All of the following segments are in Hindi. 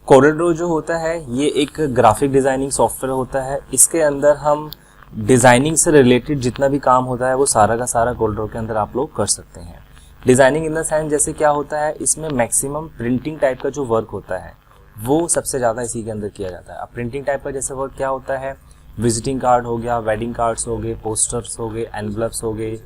कोरलड्रॉ जो होता है ये एक ग्राफिक डिज़ाइनिंग सॉफ्टवेयर होता है। इसके अंदर हम डिज़ाइनिंग से रिलेटेड जितना भी काम होता है वो सारा का सारा कोरलड्रॉ के अंदर आप लोग कर सकते हैं। डिज़ाइनिंग इन द सेंस जैसे क्या होता है, इसमें मैक्सिमम प्रिंटिंग टाइप का जो वर्क होता है वो सबसे ज़्यादा इसी के अंदर किया जाता है। अब प्रिंटिंग टाइप का जैसे वर्क क्या होता है, विजिटिंग कार्ड हो गया, वेडिंग कार्ड्स हो गए, पोस्टर्स हो गए, एनवलप्स हो गए,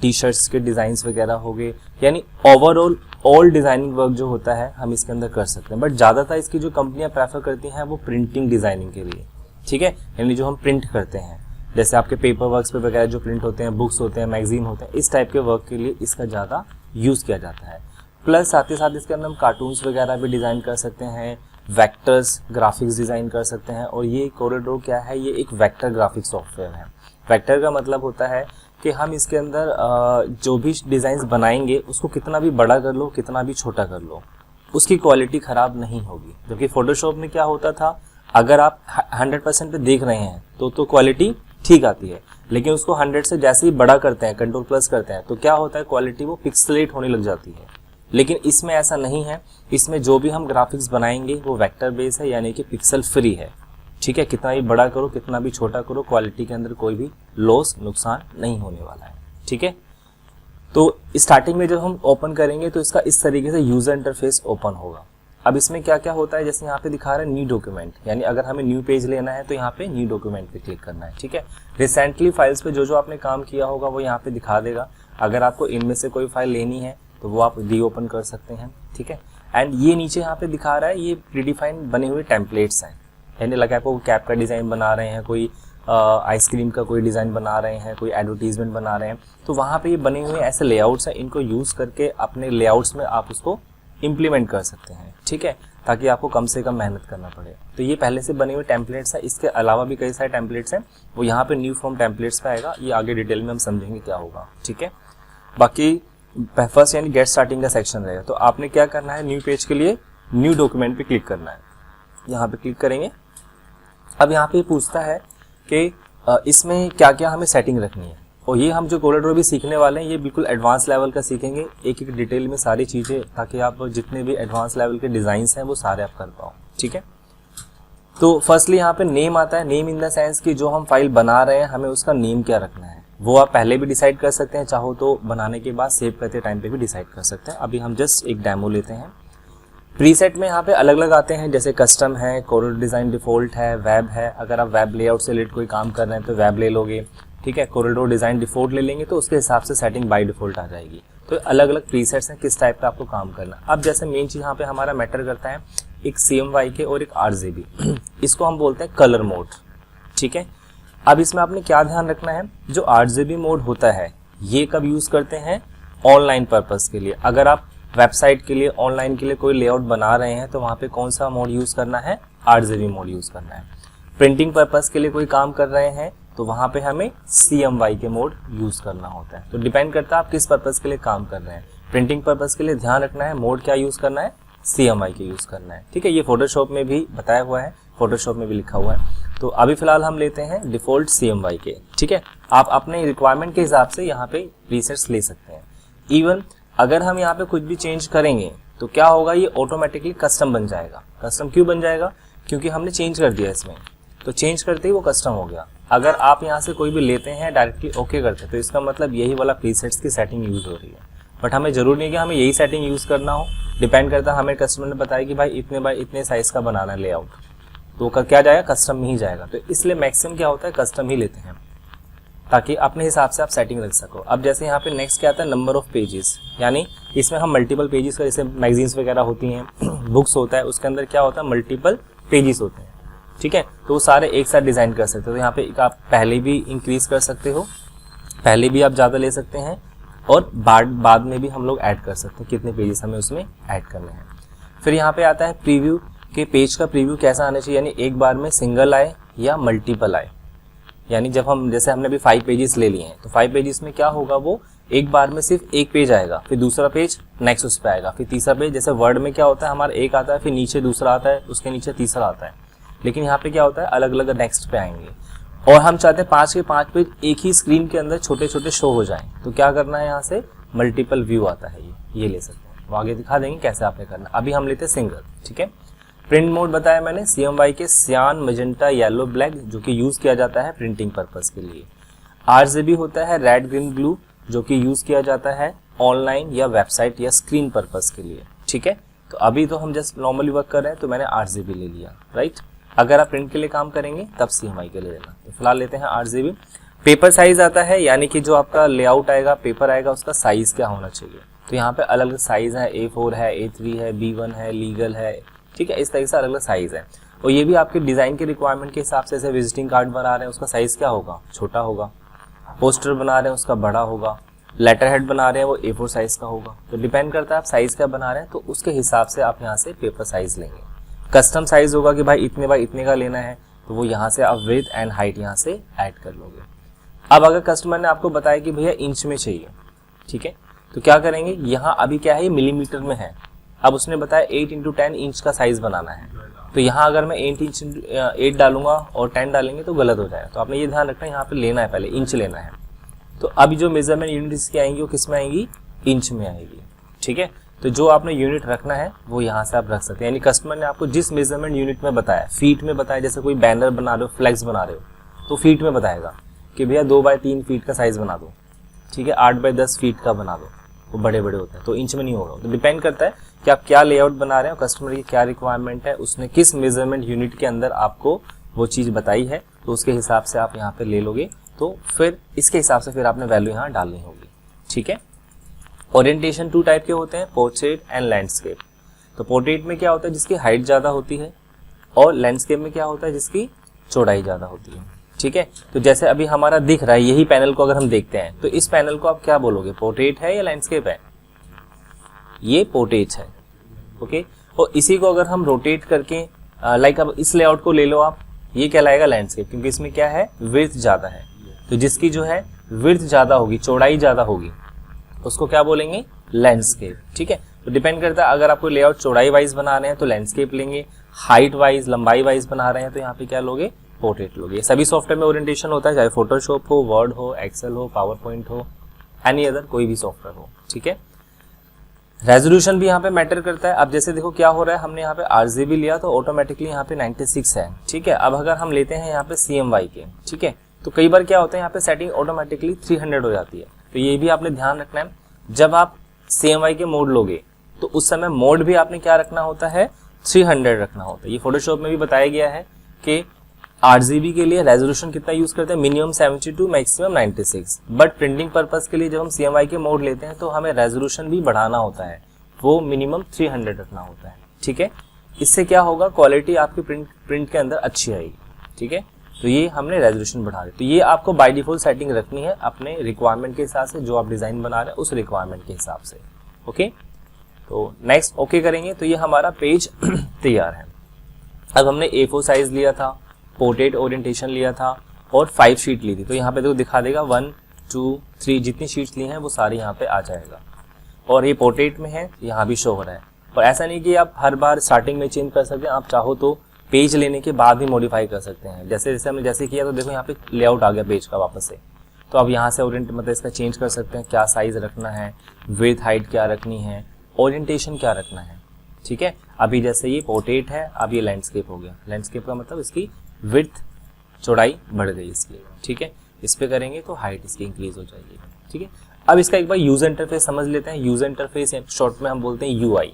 टी शर्ट्स के डिज़ाइंस वगैरह हो गए, यानी ओवरऑल ऑल डिज़ाइनिंग वर्क जो होता है हम इसके अंदर कर सकते हैं। बट ज़्यादातर इसकी जो कंपनियां प्रेफर करती हैं वो प्रिंटिंग डिज़ाइनिंग के लिए, ठीक है, यानी जो हम प्रिंट करते हैं जैसे आपके पेपर वर्क्स पे वगैरह जो प्रिंट होते हैं, बुक्स होते हैं, मैगजीन होते हैं, इस टाइप के वर्क के लिए इसका ज़्यादा यूज़ किया जाता है। प्लस साथ ही साथ इसके अंदर हम कार्टून्स वगैरह भी डिज़ाइन कर सकते हैं, वेक्टर्स ग्राफिक्स डिज़ाइन कर सकते हैं। और ये कोरलड्रॉ क्या है, ये एक वेक्टर ग्राफिक सॉफ्टवेयर है। वेक्टर का मतलब होता है कि हम इसके अंदर जो भी डिज़ाइंस बनाएंगे उसको कितना भी बड़ा कर लो, कितना भी छोटा कर लो, उसकी क्वालिटी ख़राब नहीं होगी। जबकि फोटोशॉप में क्या होता था, अगर आप 100% पे देख रहे हैं तो क्वालिटी ठीक आती है, लेकिन उसको 100 से जैसे ही बड़ा करते हैं, कंट्रोल प्लस करते हैं, तो क्या होता है, क्वालिटी वो पिक्सलेट होने लग जाती है। लेकिन इसमें ऐसा नहीं है, इसमें जो भी हम ग्राफिक्स बनाएंगे वो वेक्टर बेस है, यानी कि पिक्सल फ्री है, ठीक है। कितना भी बड़ा करो, कितना भी छोटा करो, क्वालिटी के अंदर कोई भी लॉस, नुकसान नहीं होने वाला है, ठीक है। तो स्टार्टिंग में जब हम ओपन करेंगे तो इसका इस तरीके से यूजर इंटरफेस ओपन होगा। अब इसमें क्या क्या होता है, जैसे यहाँ पे दिखा रहा है न्यू डॉक्यूमेंट, यानी अगर हमें न्यू पेज लेना है तो यहाँ पे न्यू डॉक्यूमेंट पे क्लिक करना है, ठीक है। रिसेंटली फाइल्स पे जो आपने काम किया होगा वो यहाँ पे दिखा देगा। अगर आपको इनमें से कोई फाइल लेनी है तो वो आप रीओपन कर सकते हैं, ठीक है। एंड ये नीचे यहाँ पे दिखा रहा है, ये प्रीडिफाइंड बने हुए टेम्पलेट्स हैं, यानी लगा आपको कैप का डिज़ाइन बना रहे हैं, कोई आइसक्रीम का कोई डिज़ाइन बना रहे हैं, कोई एडवर्टीजमेंट बना रहे हैं, तो वहाँ पे ये बने हुए ऐसे लेआउट्स हैं, इनको यूज़ करके अपने लेआउट्स में आप उसको इम्प्लीमेंट कर सकते हैं, ठीक है, ताकि आपको कम से कम मेहनत करना पड़े। तो ये पहले से बने हुए टेम्पलेट्स हैं। इसके अलावा भी कई सारे टेम्पलेट्स हैं, वो यहाँ पे न्यू फॉर्म टेम्पलेट्स पे आएगा, ये आगे डिटेल में हम समझेंगे क्या होगा, ठीक है। बाकी फर्स्ट यानी गेट स्टार्टिंग का सेक्शन रहेगा। तो आपने क्या करना है, न्यू पेज के लिए न्यू डॉक्यूमेंट पे क्लिक करना है, यहाँ पे क्लिक करेंगे। अब यहाँ पे पूछता है कि इसमें क्या क्या हमें सेटिंग रखनी है, और ये हम जो कोरलड्रॉ भी सीखने वाले हैं ये बिल्कुल एडवांस लेवल का सीखेंगे, एक एक डिटेल में सारी चीज़ें, ताकि आप जितने भी एडवांस लेवल के डिज़ाइंस हैं वो सारे आप कर पाओ, ठीक है। तो फर्स्टली यहाँ पे नेम आता है। नेम इन द सेंस कि जो हम फाइल बना रहे हैं हमें उसका नेम क्या रखना है, वो आप पहले भी डिसाइड कर सकते हैं, चाहो तो बनाने के बाद सेव करते टाइम पे भी डिसाइड कर सकते हैं। अभी हम जस्ट एक डेमो लेते हैं। प्रीसेट में यहाँ पे अलग अलग आते हैं, जैसे कस्टम है, कोरल डिज़ाइन डिफ़ॉल्ट है, वेब है। अगर आप वेब लेआउट से रिलेटेड कोई काम कर रहे हैं तो वेब ले लोगे, ठीक है। कोरलड्रॉ डिज़ाइन डिफ़ॉल्ट ले लेंगे तो उसके हिसाब से सेटिंग बाय डिफ़ॉल्ट आ जाएगी। तो अलग अलग प्रीसेट्स हैं, किस टाइप का आपको काम करना। अब जैसे मेन चीज़ यहाँ पे हमारा मैटर करता है एक CMYK और एक RGB, इसको हम बोलते हैं कलर मोड, ठीक है। अब इसमें आपने क्या ध्यान रखना है, जो RGB मोड होता है ये कब यूज़ करते हैं, ऑनलाइन पर्पज़ के लिए। अगर आप वेबसाइट के लिए, ऑनलाइन के लिए कोई लेआउट बना रहे हैं तो वहाँ पे कौन सा मोड यूज़ करना है, RGB मोड यूज़ करना है। प्रिंटिंग पर्पज़ के लिए कोई काम कर रहे हैं तो वहाँ पे हमें CMYK मोड यूज़ करना होता है। तो डिपेंड करता है आप किस पर्पज़ के लिए काम कर रहे हैं। प्रिंटिंग पर्पज़ के लिए ध्यान रखना है मोड क्या यूज़ करना है, CMYK यूज़ करना है, ठीक है। ये फोटोशॉप में भी बताया हुआ है, फोटोशॉप में भी लिखा हुआ है। तो अभी फिलहाल हम लेते हैं डिफ़ॉल्ट CMYK, ठीक है। आप अपने रिक्वायरमेंट के हिसाब से यहाँ पे प्रीसेट्स ले सकते हैं। इवन अगर हम यहाँ पे कुछ भी चेंज करेंगे तो क्या होगा, ये ऑटोमेटिकली कस्टम बन जाएगा। कस्टम क्यों बन जाएगा, क्योंकि हमने चेंज कर दिया इसमें, तो चेंज करते ही वो कस्टम हो गया। अगर आप यहाँ से कोई भी लेते हैं डायरेक्टली ओके करते हैं तो इसका मतलब यही वाला प्रीसेट्स की सेटिंग यूज़ हो रही है। बट हमें ज़रूर नहीं कि हमें यही सेटिंग यूज़ करना हो, डिपेंड करता है। हमें कस्टमर ने बताया कि भाई इतने बाय इतने साइज़ का बनाना है लेआउट, तो क्या जाएगा, कस्टम में ही जाएगा। तो इसलिए मैक्सिमम क्या होता है, कस्टम ही लेते हैं, ताकि अपने हिसाब से आप सेटिंग रख सको। अब जैसे यहाँ पे नेक्स्ट क्या आता है, नंबर ऑफ पेजेस, यानी इसमें हम मल्टीपल पेजेस का, जैसे मैगजीन्स वगैरह होती हैं, बुक्स होता है, उसके अंदर क्या होता है, मल्टीपल पेजेस होते हैं, ठीक है। तो वो सारे एक साथ डिज़ाइन कर सकते हो। तो यहाँ पे आप पहले भी इंक्रीज कर सकते हो, पहले भी आप ज़्यादा ले सकते हैं, और बाद में भी हम लोग ऐड कर सकते हैं कितने पेजेस हमें उसमें ऐड करने हैं। फिर यहाँ पे आता है प्रीव्यू, के पेज का प्रीव्यू कैसा आना चाहिए, यानी एक बार में सिंगल आए या मल्टीपल आए। यानी जब हम, जैसे हमने अभी 5 पेजेस ले लिए हैं तो 5 पेजेस में क्या होगा, वो एक बार में सिर्फ एक पेज आएगा, फिर दूसरा पेज नेक्स्ट उस पर आएगा, फिर तीसरा पेज। जैसे वर्ड में क्या होता है, हमारा एक आता है, फिर नीचे दूसरा आता है, उसके नीचे तीसरा आता है। लेकिन यहाँ पे क्या होता है, अलग अलग नेक्स्ट पे आएंगे। और हम चाहते हैं 5 के 5 पेज एक ही स्क्रीन के अंदर छोटे छोटे शो हो जाएं, तो क्या करना है, यहाँ से मल्टीपल व्यू आता है, ये ले सकते हैं। वो आगे दिखा देंगे कैसे आपने करना। अभी हम लेते हैं सिंगल, ठीक है। प्रिंट मोड बताया मैंने CMY के सियान, मैजेंटा, येलो, ब्लैक, जो कि यूज किया जाता है प्रिंटिंग पर्पस के लिए। RGB होता है रेड, ग्रीन, ब्लू, जो कि यूज किया जाता है ऑनलाइन या वेबसाइट या स्क्रीन पर्पस के लिए। ठीक है, तो अभी तो हम जस्ट नॉर्मली वर्क कर रहे हैं तो मैंने RGB ले लिया, राइट। अगर आप प्रिंट के लिए काम करेंगे तब CMY के लिए लेना। तो फिलहाल लेते हैं RGB। पेपर साइज आता है, यानी कि जो आपका लेआउट आएगा, पेपर आएगा, उसका साइज क्या होना चाहिए। तो यहाँ पे अलग अलग साइज है, A4 है, A3 है, B1 है, लीगल है, ठीक है, इस तरह से अलग अलग साइज है। और ये भी आपके डिजाइन के रिक्वायरमेंट के हिसाब से, जैसे विजिटिंग कार्ड बना रहे हैं उसका साइज क्या होगा, छोटा होगा। पोस्टर बना रहे हैं उसका बड़ा होगा। लेटर हेड बना रहे हैं वो A4 साइज का होगा। तो डिपेंड करता है आप साइज क्या बना रहे हैं, तो उसके हिसाब से आप यहाँ से पेपर साइज लेंगे। कस्टम साइज होगा कि भाई इतने बाय इतने का लेना है, तो वो यहाँ से आप विड्थ एंड हाइट यहाँ से ऐड कर लोगे। अब अगर कस्टमर ने आपको बताया कि भैया इंच में चाहिए, ठीक है, तो क्या करेंगे, यहाँ अभी क्या है, ये मिलीमीटर में है। अब उसने बताया 8x10 इंच का साइज बनाना है, तो यहाँ अगर मैं 8 डालूंगा और 10 डालेंगे तो गलत हो जाएगा। तो आपने ये ध्यान रखना है, यहाँ पे लेना है, पहले इंच लेना है। तो अभी जो मेजरमेंट यूनिट इसकी आएंगी वो किस में आएंगी, इंच में आएगी। ठीक है, तो जो आपने यूनिट रखना है वो यहाँ से आप रख सकते हैं। यानी कस्टमर ने आपको जिस मेजरमेंट यूनिट में बताया, फीट में बताया, जैसे कोई बैनर बना रहे हो, फ्लैक्स बना रहे हो, तो फीट में बताएगा कि भैया 2x3 फीट का साइज बना दो, ठीक है, 8x10 फीट का बना दो, वो बड़े बड़े होते हैं, तो इंच में नहीं होगा। तो डिपेंड करता है कि आप क्या लेआउट बना रहे हो, कस्टमर की क्या रिक्वायरमेंट है, उसने किस मेजरमेंट यूनिट के अंदर आपको वो चीज़ बताई है, तो उसके हिसाब से आप यहाँ पे ले लोगे। तो फिर इसके हिसाब से फिर आपने वैल्यू यहाँ डालनी होगी। ठीक है, ओरिएंटेशन 2 टाइप के होते हैं, पोर्ट्रेट एंड लैंडस्केप। तो पोर्ट्रेट में क्या होता है, जिसकी हाइट ज़्यादा होती है, और लैंडस्केप में क्या होता है, जिसकी चौड़ाई ज़्यादा होती है। ठीक है, तो जैसे अभी हमारा दिख रहा है, यही पैनल को अगर हम देखते हैं तो इस पैनल को आप क्या बोलोगे, पोर्ट्रेट है या लैंडस्केप है, ये पोर्ट्रेट है। ओके, और इसी को अगर हम रोटेट करके लाइक अब इस लेआउट को ले लो आप, ये कहलाएगा लैंडस्केप, क्योंकि इसमें क्या है, विड्थ ज़्यादा है। तो जिसकी जो है विड्थ ज़्यादा होगी, चौड़ाई ज़्यादा होगी, उसको क्या बोलेंगे, लैंडस्केप। ठीक है, तो डिपेंड करता है, अगर आपको लेआउट चौड़ाई वाइज बना रहे हैं तो लैंडस्केप लेंगे, हाइट वाइज, लंबाई वाइज बना रहे हैं तो यहाँ पे क्या लोगे, पोर्ट्रेट लोगे। सभी सॉफ्टवेयर में ओरिएंटेशन होता है, चाहे फोटोशॉप हो, वर्ड हो, एक्सेल हो, पावर पॉइंट हो, एनी अदर कोई भी सॉफ्टवेयर हो। ठीक है, रेजोल्यूशन भी यहाँ पे मैटर करता है। अब जैसे देखो क्या हो रहा है, हमने यहाँ पे RGB लिया तो ऑटोमेटिकली यहाँ पे 96 है। ठीक है, अब अगर हम लेते हैं यहाँ पे CMY के, ठीक है, तो कई बार क्या होता है, यहाँ पे सेटिंग ऑटोमेटिकली 300 हो जाती है। तो ये भी आपने ध्यान रखना है, जब आप CMY के मोड लोगे तो उस समय मोड भी आपने क्या रखना होता है, 300 रखना होता है। ये फोटोशॉप में भी बताया गया है कि RGB के लिए रेजोल्यूशन कितना यूज करते हैं, minimum 72, maximum 96। But printing purpose के लिए जब हम CMY के मोड लेते हैं तो हमें रेजोल्यूशन भी बढ़ाना होता है, वो मिनिमम 300 रखना होता है। ठीक है, इससे क्या होगा, क्वालिटी आपकी प्रिंट के अंदर अच्छी आएगी। ठीक है, तो ये हमने रेजोल्यूशन बढ़ा दी। तो ये आपको बाय डिफॉल्ट सेटिंग रखनी है अपने रिक्वायरमेंट के हिसाब से, जो आप डिजाइन बना रहे हैं उस रिक्वायरमेंट के हिसाब से। ओके, तो नेक्स्ट ओके करेंगे तो ये हमारा पेज तैयार है। अब हमने A4 साइज लिया था, पोर्ट्रेट ओरिएंटेशन लिया था और 5 शीट ली थी। तो यहाँ पे तो दिखा देगा 1 2 3 जितनी शीट्स ली हैं वो सारी यहाँ पे आ जाएगा। और ये पोर्ट्रेट में है, यहाँ भी शो हो रहा है। और ऐसा नहीं कि आप हर बार स्टार्टिंग में चेंज कर सकते हैं, आप चाहो तो पेज लेने के बाद भी मॉडिफाई कर सकते हैं। जैसे जैसे हमने जैसे किया तो देखो यहाँ पे लेआउट आ गया पेज का वापस से। तो अब यहाँ से ओरिएंट मतलब इसका चेंज कर सकते हैं, क्या साइज रखना है, विड्थ हाइट क्या रखनी है, ओरिएंटेशन क्या रखना है। ठीक है, अभी जैसे ये पोर्ट्रेट है, अब ये लैंडस्केप हो गया। लैंडस्केप का मतलब इसकी विड्थ, चौड़ाई बढ़ गई इसकी। ठीक है, इस पे करेंगे तो हाइट इसकी इंक्रीज हो जाएगी। ठीक है, अब इसका एक बार यूजर इंटरफेस समझ लेते हैं। यूजर इंटरफेस शॉर्ट में हम बोलते हैं UI।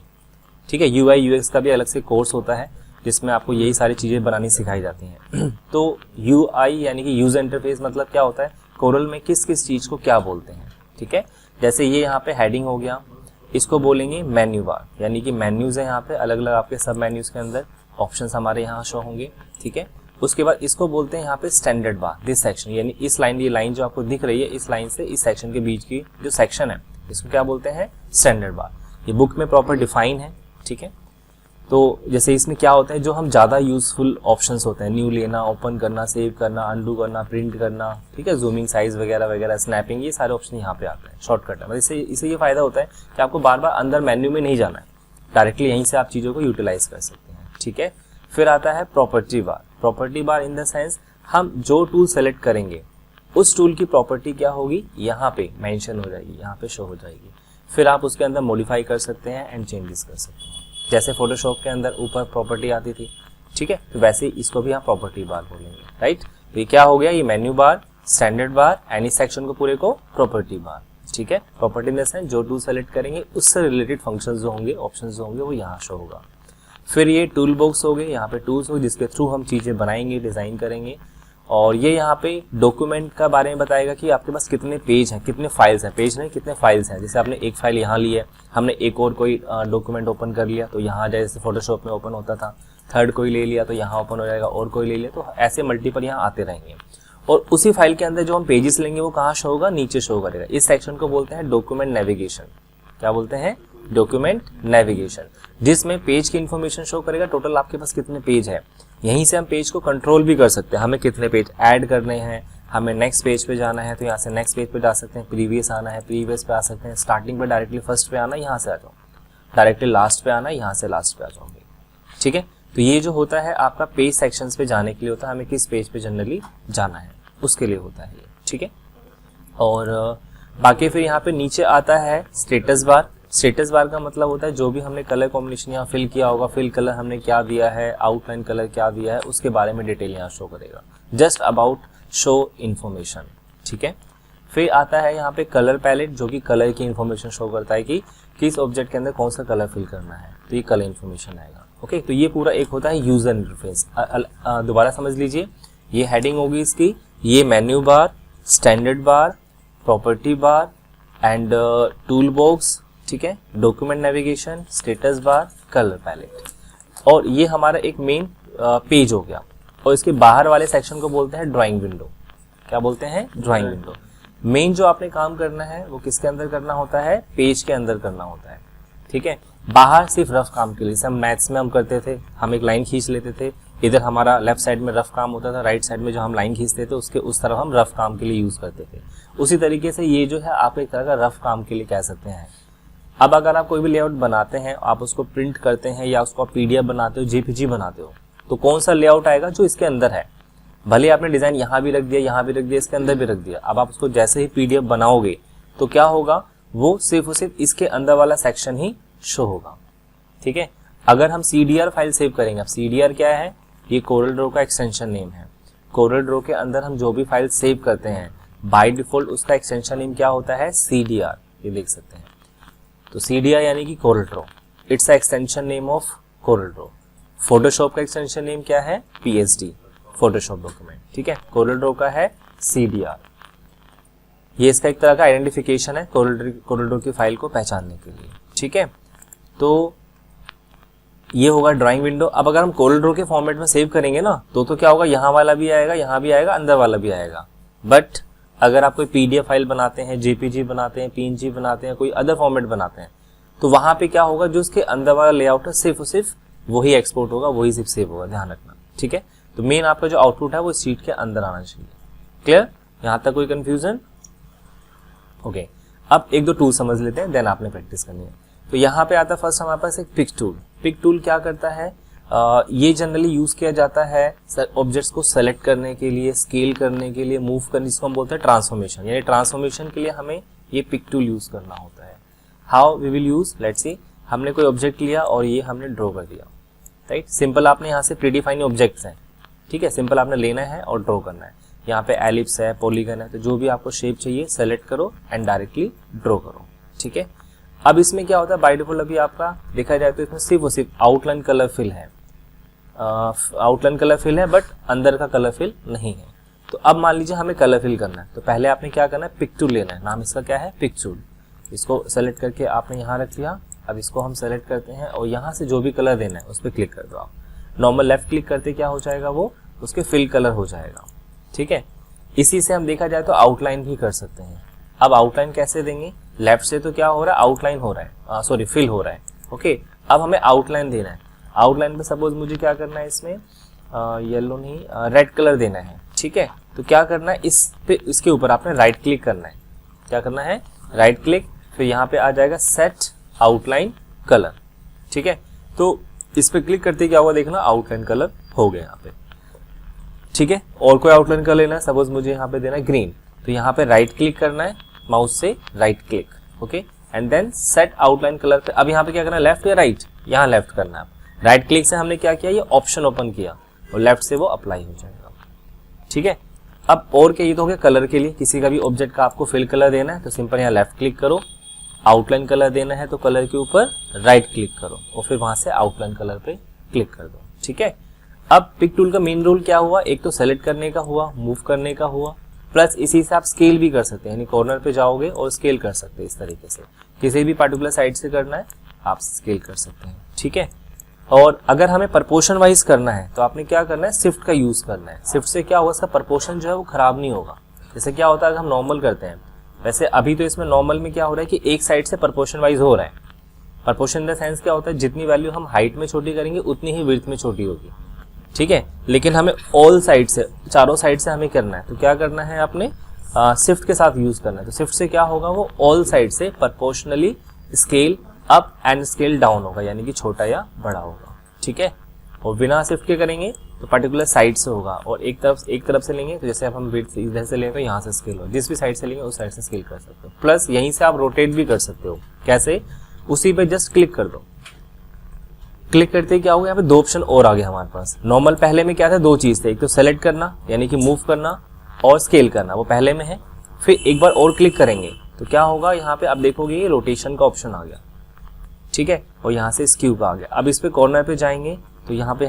ठीक है, UI UX का भी अलग से कोर्स होता है जिसमें आपको यही सारी चीज़ें बनानी सिखाई जाती हैं। तो UI यानी कि यूजर इंटरफेस मतलब क्या होता है, कोरल में किस किस चीज़ को क्या बोलते हैं। ठीक है, जैसे ये यहाँ पे हेडिंग हो गया, इसको बोलेंगे मेन्यू बार, यानी कि मेन्यूज है यहाँ पे अलग अलग आपके सब मेन्यूज के अंदर ऑप्शंस हमारे यहाँ शो होंगे। ठीक है, उसके बाद इसको बोलते हैं यहाँ पे स्टैंडर्ड बार, दिस सेक्शन, यानी इस लाइन, ये लाइन जो आपको दिख रही है, इस लाइन से इस सेक्शन के बीच की जो सेक्शन है इसको क्या बोलते हैं, स्टैंडर्ड बार। ये बुक में प्रॉपर डिफाइन है। ठीक है, तो जैसे इसमें क्या होता है, जो हम ज़्यादा यूजफुल ऑप्शंस होते हैं, न्यू लेना, ओपन करना, सेव करना, अनडू करना, प्रिंट करना, ठीक है, जूमिंग साइज वगैरह वगैरह, स्नैपिंग, ये सारे ऑप्शन यहाँ पे आते हैं। शॉर्टकट है, मतलब इससे ये फायदा होता है कि आपको बार बार अंदर मेन्यू में नहीं जाना है, डायरेक्टली यहीं से आप चीज़ों को यूटिलाइज कर सकते हैं। ठीक है, फिर आता है property bar. Property bar in the sense हम जो टूल सेलेक्ट करेंगे उस टूल की प्रॉपर्टी क्या होगी, यहाँ पे मेंशन हो जाएगी, यहाँ पे शो हो जाएगी। फिर आप उसके अंदर मॉडिफाई कर सकते हैं एंड चेंजेस कर सकते हैं। जैसे फोटोशॉप के अंदर ऊपर प्रॉपर्टी आती थी, ठीक है, तो वैसे ही इसको भी हम प्रॉपर्टी बार बोलेंगे, राइट। तो ये क्या हो गया, ये मेन्यू बार, स्टैंडर्ड बार, एनी सेक्शन को पूरे को प्रॉपर्टी बार, ठीक है। प्रॉपर्टी में से जो टूल सेलेक्ट करेंगे उससे रिलेटेड फंक्शंस जो होंगे, ऑप्शंस जो होंगे वो यहाँ शो होगा। फिर ये टूल बॉक्स हो गए, यहाँ पे टूल्स हो जिसके थ्रू हम चीज़ें बनाएंगे, डिज़ाइन करेंगे। और ये यहाँ पे डॉक्यूमेंट का बारे में बताएगा कि आपके पास कितने पेज हैं, कितने फाइल्स हैं, पेज नहीं कितने फाइल्स हैं। जैसे आपने एक फाइल यहाँ ली है, हमने एक और कोई डॉक्यूमेंट ओपन कर लिया तो यहाँ जैसे फोटोशॉप में ओपन होता था, थर्ड कोई ले लिया तो यहाँ ओपन हो जाएगा, और कोई ले लिया, तो ऐसे मल्टीपल यहाँ आते रहेंगे। और उसी फाइल के अंदर जो हम पेजेस लेंगे वो कहाँ शो होगा, नीचे शो करेगा। इस सेक्शन को बोलते हैं डॉक्यूमेंट नेविगेशन। क्या बोलते हैं, डॉक्यूमेंट नेविगेशन, जिसमें पेज की इंफॉर्मेशन शो करेगा, टोटल आपके पास कितने पेज है। यहीं से हम पेज को कंट्रोल भी कर सकते हैं, हमें कितने पेज ऐड करने हैं, हमें नेक्स्ट पेज पे जाना है तो यहाँ से नेक्स्ट पेज पे जा सकते हैं, प्रीवियस आना है प्रीवियस पे आ सकते हैं, स्टार्टिंग पे डायरेक्टली फर्स्ट पे आना है यहाँ से आ जाओ, डायरेक्टली लास्ट पे आना है यहाँ से लास्ट पे आ जाओगे, ठीक है। तो ये जो होता है आपका पेज सेक्शंस पे जाने के लिए होता है, हमें किस पेज पे जनरली जाना है उसके लिए होता है ये, ठीक है। और बाकी फिर यहाँ पे नीचे आता है स्टेटस बार। स्टेटस बार का मतलब होता है जो भी हमने कलर कॉम्बिनेशन यहाँ फिल किया होगा, फिल कलर हमने क्या दिया है, आउटलाइन कलर क्या दिया है, उसके बारे में डिटेल यहाँ शो करेगा, जस्ट अबाउट शो इन्फॉर्मेशन, ठीक है। फिर आता है यहाँ पे कलर पैलेट, जो कि कलर की इन्फॉर्मेशन शो करता है कि किस ऑब्जेक्ट के अंदर कौन सा कलर फिल करना है, तो ये कलर इन्फॉर्मेशन आएगा, ओके। तो ये पूरा एक होता है यूजर इंटरफेस। दोबारा समझ लीजिए, ये हेडिंग होगी इसकी, ये menu bar, standard bar, property bar and tool box, ठीक है, document navigation, status bar, colour palette, और ये हमारा एक मेन पेज हो गया। और इसके बाहर वाले सेक्शन को बोलते हैं ड्राइंग विंडो। क्या बोलते हैं, ड्राइंग विंडो। मेन जो आपने काम करना है वो किसके अंदर करना होता है, पेज के अंदर करना होता है, ठीक है। बाहर सिर्फ रफ काम के लिए, जैसे हम मैथ्स में हम करते थे, हम एक लाइन खींच लेते थे, इधर हमारा लेफ्ट साइड में रफ काम होता था, राइट साइड में जो हम लाइन खींचते थे उसके उस तरफ हम रफ काम के लिए यूज करते थे। उसी तरीके से ये जो है आप एक तरह का रफ काम के लिए कह सकते हैं। अब अगर आप कोई भी लेआउट बनाते हैं, आप उसको प्रिंट करते हैं या उसको पीडीएफ बनाते हो, जेपीजी बनाते हो, तो कौन सा लेआउट आएगा, जो इसके अंदर है। भले आपने डिजाइन यहाँ भी रख दिया, यहाँ भी रख दिया, इसके अंदर भी रख दिया, अब आप उसको जैसे ही पीडीएफ बनाओगे तो क्या होगा, वो सिर्फ और सिर्फ इसके अंदर वाला सेक्शन ही शो होगा, ठीक है। अगर हम CDR फाइल सेव करेंगे, अब CDR क्या है, ये कोरल ड्रॉ का एक्सटेंशन नेम है। कोरल ड्रॉ के अंदर हम जो भी फाइल सेव करते हैं बाय डिफॉल्ट उसका एक्सटेंशन नेम क्या होता है, CDR, ये देख सकते हैं। तो CDR यानी कि Corel Draw, it's extension name of Corel Draw. Photoshop का एक्सटेंशन नेम क्या है, PSD, फोटोशॉप डॉक्यूमेंट, ठीक है। कोरल ड्रॉ का है CDR, ये इसका एक तरह का आइडेंटिफिकेशन है कोरल ड्रॉ की फाइल को पहचानने के लिए, ठीक है। तो ये होगा ड्राइंग विंडो। अब अगर हम कोरल ड्रॉ के फॉर्मेट में सेव करेंगे ना तो क्या होगा, यहाँ वाला भी आएगा, यहाँ भी आएगा, अंदर वाला भी आएगा। बट अगर आप कोई PDF फाइल बनाते हैं, JPG बनाते हैं, PNG बनाते हैं, कोई अदर फॉर्मेट बनाते हैं, तो वहां पे क्या होगा, जो उसके अंदर वाला लेआउट है सिर्फ और सिर्फ वही एक्सपोर्ट होगा, वही सिर्फ सेव होगा, ध्यान रखना, ठीक है। तो मेन आपका जो आउटपुट है वो शीट के अंदर आना चाहिए। क्लियर, यहाँ तक कोई कंफ्यूजन, ओके। अब एक दो टूल समझ लेते हैं, देन आपने प्रैक्टिस करनी है। तो यहाँ पे आता है फर्स्ट हमारे पास एक पिक टूल। पिक टूल क्या करता है, ये जनरली यूज किया जाता है ऑब्जेक्ट्स को सेलेक्ट करने के लिए, स्केल करने के लिए, मूव करने, जिसको हम बोलते हैं ट्रांसफॉर्मेशन। यानी ट्रांसफॉर्मेशन के लिए हमें ये पिक टूल यूज करना होता है। How we will use, let's see, हमने कोई ऑब्जेक्ट लिया और ये हमने ड्रॉ कर दिया, राइट। सिंपल आपने यहाँ से प्रीडिफाइन ऑब्जेक्ट्स हैं, ठीक है, सिंपल आपने लेना है और ड्रॉ करना है। यहाँ पे एलिप्स है, पॉलीगन है, तो जो भी आपको शेप चाहिए सेलेक्ट करो एंड डायरेक्टली ड्रॉ करो, ठीक है। अब इसमें क्या होता है, बाय डिफॉल्ट अभी आपका देखा जाए तो इसमें सिर्फ और सिर्फ आउटलाइन कलर फिल है, आउटलाइन कलर फिल है, बट अंदर का कलर फिल नहीं है। तो अब मान लीजिए हमें कलर फिल करना है, तो पहले आपने क्या करना है, पिक टूल लेना है, नाम इसका क्या है, पिक टूल। इसको सेलेक्ट करके आपने यहाँ रख लिया। अब इसको हम सेलेक्ट करते हैं और यहाँ से जो भी कलर देना है उस पर क्लिक कर दो आप। नॉर्मल लेफ्ट क्लिक करते क्या हो जाएगा, वो उसके फिल कलर हो जाएगा, ठीक है। इसी से हम देखा जाए तो आउटलाइन भी कर सकते हैं। अब आउटलाइन कैसे देंगे, लेफ्ट से तो क्या हो रहा है, आउटलाइन हो रहा है, सॉरी फिल हो रहा है, ओके। अब हमें आउटलाइन देना है। आउटलाइन पे सपोज मुझे क्या करना है, इसमें येलो नहीं रेड कलर देना है, ठीक है। तो क्या करना है, इस पे इसके ऊपर आपने राइट क्लिक करना है। क्या करना है, राइट क्लिक, फिर यहाँ पे आ जाएगा सेट आउटलाइन कलर, ठीक है। तो इस पे क्लिक करते क्या हुआ, देखना आउटलाइन कलर हो गया यहाँ पे, ठीक है। और कोई आउटलाइन कलर लेना है, सपोज मुझे यहाँ पे देना है ग्रीन, तो यहाँ पे राइट क्लिक करना है, माउस से right click, okay, and then set outline colour पे। अब यहाँ पे क्या करना है, लेफ्ट या राइट, यहाँ लेफ्ट करना है। राइट क्लिक से हमने क्या किया, ये ऑप्शन ओपन किया और लेफ्ट से वो अप्लाई हो जाएगा। ठीक है, अब और क्या, ये तो हो गया कलर के लिए। किसी का भी ऑब्जेक्ट का आपको फिल कलर देना है तो सिंपल यहाँ लेफ्ट क्लिक करो, आउटलाइन कलर देना है तो कलर के ऊपर राइट क्लिक करो और फिर वहां से आउटलाइन कलर पे क्लिक कर दो। ठीक है, अब पिक टूल का मेन रूल क्या हुआ, एक तो सेलेक्ट करने का हुआ, मूव करने का हुआ, प्लस इसी से आप स्केल भी कर सकते हैं, यानी कॉर्नर पे जाओगे और स्केल कर सकते हैं। इस तरीके से किसी भी पर्टिकुलर साइड से करना है आप स्केल कर सकते हैं। ठीक है, और अगर हमें प्रपोर्शन वाइज करना है तो आपने क्या करना है, शिफ्ट का यूज करना है। शिफ्ट से क्या होगा, इसका प्रपोर्शन जो है वो खराब नहीं होगा। जैसे क्या होता है अगर हम नॉर्मल करते हैं, वैसे अभी तो इसमें नॉर्मल में क्या हो रहा है कि एक साइड से प्रपोर्शन वाइज हो रहा है। प्रपोर्शन इन द सेंस क्या होता है, जितनी वैल्यू हम हाइट में छोटी करेंगे उतनी ही विड्थ में छोटी होगी। ठीक है, लेकिन हमें ऑल साइड से, चारों साइड से हमें करना है तो क्या करना है, आपने शिफ्ट के साथ यूज करना है। तो शिफ्ट से क्या होगा, वो ऑल साइड से proportionally scale up and scale down होगा, यानी कि छोटा या बड़ा होगा। ठीक है, और बिना शिफ्ट के करेंगे तो पर्टिकुलर साइड से होगा, और एक तरफ से लेंगे तो जैसे अब हम विड्थ इधर से लेंगे तो यहाँ से स्केल हो, जिस भी साइड से लेंगे उस साइड से स्केल कर सकते हो। प्लस यहीं से आप रोटेट भी कर सकते हो। कैसे, उसी पे जस्ट क्लिक कर दो। क्लिक करते ही क्या होगा, यहाँ पे दो ऑप्शन और आ गए हमारे पास। नॉर्मल पहले में क्या था, दो चीज थे, एक तो सेलेक्ट करना यानी कि मूव करना और स्केल करना, वो पहले में है। फिर एक बार और क्लिक करेंगे तो क्या होगा, यहाँ पे आप देखोगे ये रोटेशन का ऑप्शन आ गया। ठीक है, और यहाँ से स्क्यू का आ गया। अब इस पे कॉर्नर पे जाएंगे तो यहाँ पे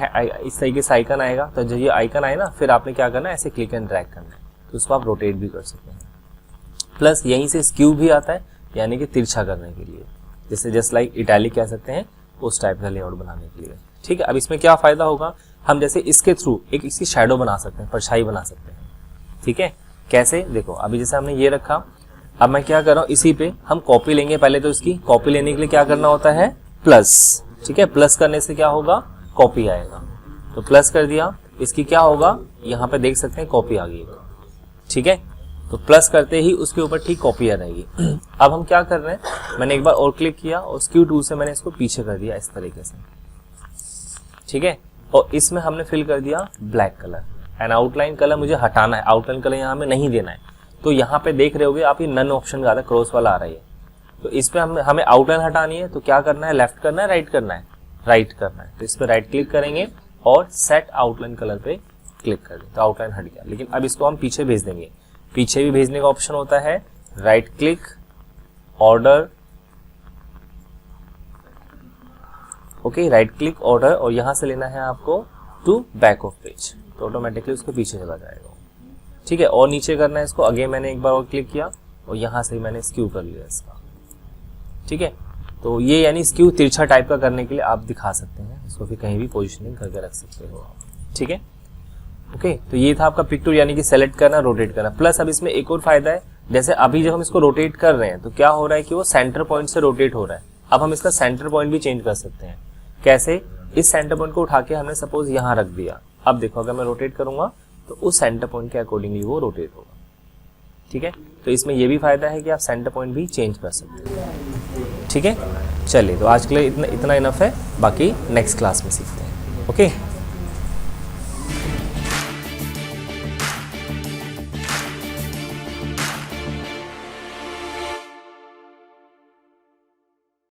इस तरीके से आइकन आएगा, तो जब ये आइकन आए ना फिर आपने क्या करना है, ऐसे क्लिक एंड ड्रैग करना है, तो उसको आप रोटेट भी कर सकते हैं। प्लस यहीं से स्क्यू भी आता है, यानी कि तिरछा करने के लिए, जैसे जस्ट लाइक इटैलिक कह सकते हैं, उस टाइप का लेआउट बनाने के लिए। ठीक है, अब इसमें क्या फायदा होगा, हम जैसे इसके थ्रू एक इसकी शैडो बना सकते हैं, परछाई बना सकते हैं। ठीक है, कैसे, देखो अभी जैसे हमने ये रखा, अब मैं क्या कर रहा हूँ, इसी पे हम कॉपी लेंगे। पहले तो इसकी कॉपी लेने के लिए क्या करना होता है, प्लस। ठीक है, प्लस करने से क्या होगा, कॉपी आएगा। तो प्लस कर दिया, इसकी क्या होगा, यहाँ पे देख सकते हैं कॉपी आ गई। ठीक है, तो प्लस करते ही उसके ऊपर ठीक कॉपी आ रहेगी। अब हम क्या कर रहे हैं, मैंने एक बार और क्लिक किया और स्क्यू टूल से मैंने इसको पीछे कर दिया इस तरीके से। ठीक है, और इसमें हमने फिल कर दिया black colour and outline colour मुझे हटाना है, आउटलाइन कलर यहाँ में नहीं देना है। तो यहाँ पे देख रहे होगे आप, ये नन ऑप्शन का क्रॉस वाला आ रहा है, तो इस पे हमें आउटलाइन हटानी है। तो क्या करना है, लेफ्ट करना है, राइट करना है, राइट करना है। तो इस पे राइट क्लिक करेंगे और सेट आउटलाइन कलर पे क्लिक कर दें तो आउटलाइन हट गया। लेकिन अब इसको हम पीछे भेज देंगे, पीछे भी भेजने का ऑप्शन होता है, right click, order, okay, right click, order, और यहां से लेना है आपको टू बैक ऑफ पेज, तो ऑटोमेटिकली उसके पीछे चला जाएगा। ठीक है, और नीचे करना है इसको, अगेन मैंने एक बार और क्लिक किया और यहां से मैंने स्क्यू कर लिया इसका। ठीक है, तो ये यानी स्क्यू तिरछा टाइप का करने के लिए आप दिखा सकते हैं, इसको फिर कहीं भी पोजिशनिंग करके रख सकते हो आप। ठीक है, ओके, तो ये था आपका पिक टूल, यानी कि सेलेक्ट करना, रोटेट करना। प्लस अब इसमें एक और फायदा है, जैसे अभी जब हम इसको रोटेट कर रहे हैं तो क्या हो रहा है कि वो सेंटर पॉइंट से रोटेट हो रहा है। अब हम इसका सेंटर पॉइंट भी चेंज कर सकते हैं। कैसे, इस सेंटर पॉइंट को उठा के हमने सपोज यहाँ रख दिया, अब देखो अगर मैं रोटेट करूंगा तो उस सेंटर पॉइंट के अकॉर्डिंगली वो रोटेट होगा। ठीक है, तो इसमें ये भी फायदा है कि आप सेंटर पॉइंट भी चेंज कर सकते हैं। ठीक है, चलिए तो आज के लिए इतना इनफ है, बाकी नेक्स्ट क्लास में सीखते हैं। ओके।